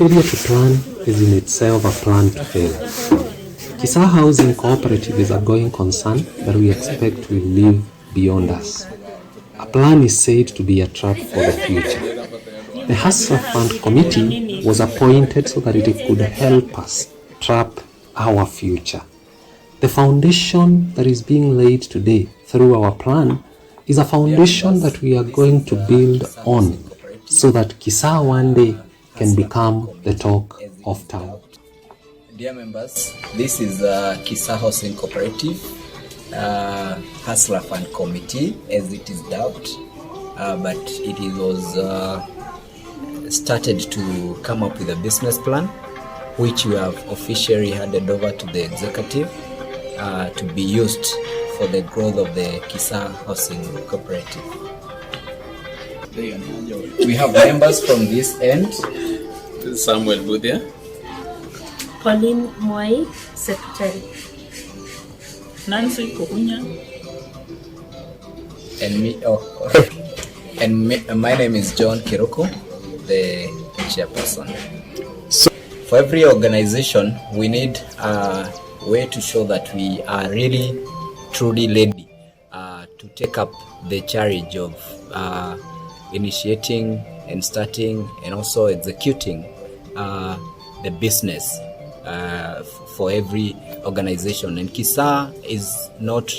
failure to plan is in itself a plan to fail. Kisaa Housing Cooperative is a going concern that we expect will live beyond us. A plan is said to be a trap for the future. The Hustler Fund Committee was appointed so that it could help us trap our future. The foundation that is being laid today through our plan is a foundation that we are going to build on so that Kisaa one day can become the talk of town. Dear members, this is Kisaa Housing Cooperative Hustler Fund Committee, as it is dubbed, but it was started to come up with a business plan, which we have officially handed over to the executive to be used for the growth of the Kisaa Housing Cooperative. We have members from this end. Samuel Budia. Pauline Moi, Secretary. Nancy Kuhunya. And my name is John Kiroko, the chairperson. So, for every organization, we need a way to show that we are really, truly ready to take up the charge of initiating and starting and also executing the business for every organization. And Kisaa is not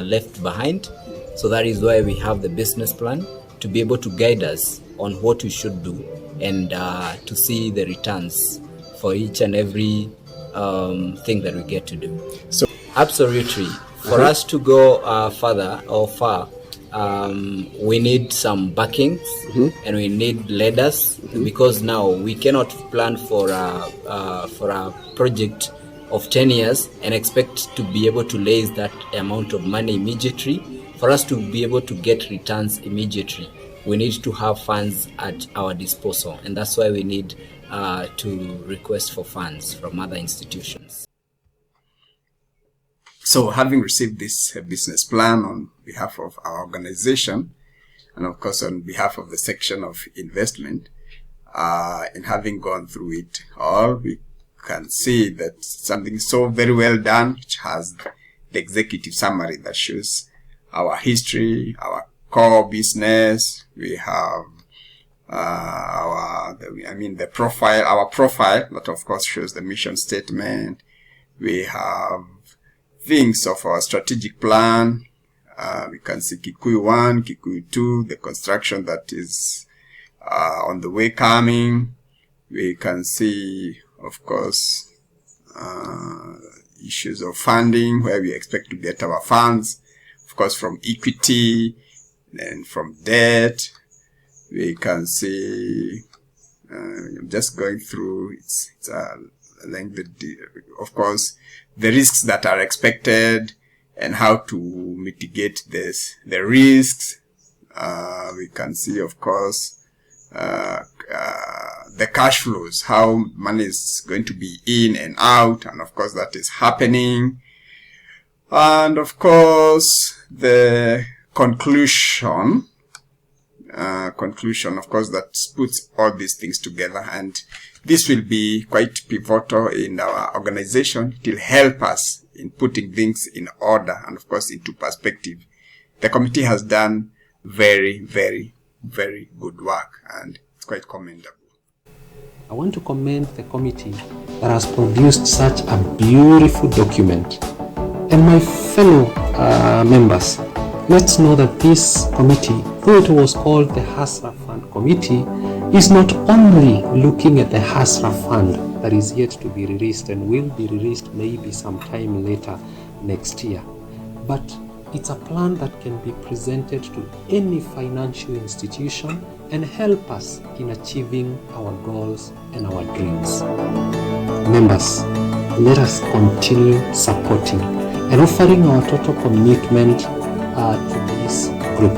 left behind. So that is why we have the business plan to be able to guide us on what we should do and to see the returns for each and every thing that we get to do. So absolutely, for us to go further or far, we need some backings and we need leaders because now we cannot plan for a project of 10 years and expect to be able to raise that amount of money immediately. For us to be able to get returns immediately, we need to have funds at our disposal, and that's why we need to request for funds from other institutions. So having received this business plan on behalf of our organization, and of course on behalf of the section of investment, and having gone through it all, we can see that something so very well done, which has the executive summary that shows our history, our core business. We have the profile, our profile that of course shows the mission statement. We have things of our strategic plan. We can see Kikuyu 1, Kikuyu 2, the construction that is on the way coming. We can see, of course, issues of funding, where we expect to get our funds, of course, from equity and from debt. We can see, I'm just going through, it's of course, the risks that are expected and how to mitigate the risks. We can see, of course, the cash flows, how money is going to be in and out, and of course that is happening. And of course, the conclusion, of course, that puts all these things together, and this will be quite pivotal in our organization. It will help us in putting things in order and, of course, into perspective. The committee has done very, very, very good work, and it's quite commendable. I want to commend the committee that has produced such a beautiful document. And my fellow members, let's know that this committee, though it was called the Hustler Fund Committee, is not only looking at the Hustler Fund that is yet to be released and will be released maybe sometime later next year, but it's a plan that can be presented to any financial institution and help us in achieving our goals and our dreams. Members, let us continue supporting and offering our total commitment to this group.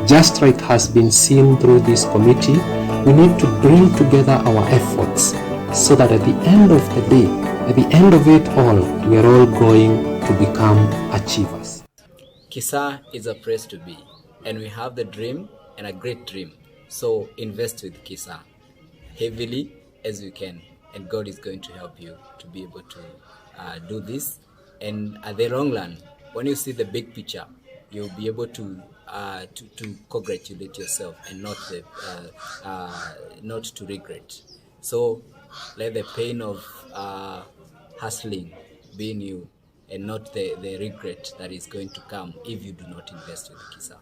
Just like has been seen through this committee, we need to bring together our efforts so that at the end of the day, at the end of it all, we are all going to become achievers. Kisaa is a place to be, and we have the dream and a great dream. So invest with Kisaa heavily as you can, and God is going to help you to be able to do this. And at the long run, when you see the big picture, you'll be able to congratulate yourself and not to regret. So let the pain of hustling be in you, and not the regret that is going to come if you do not invest with Kisaa.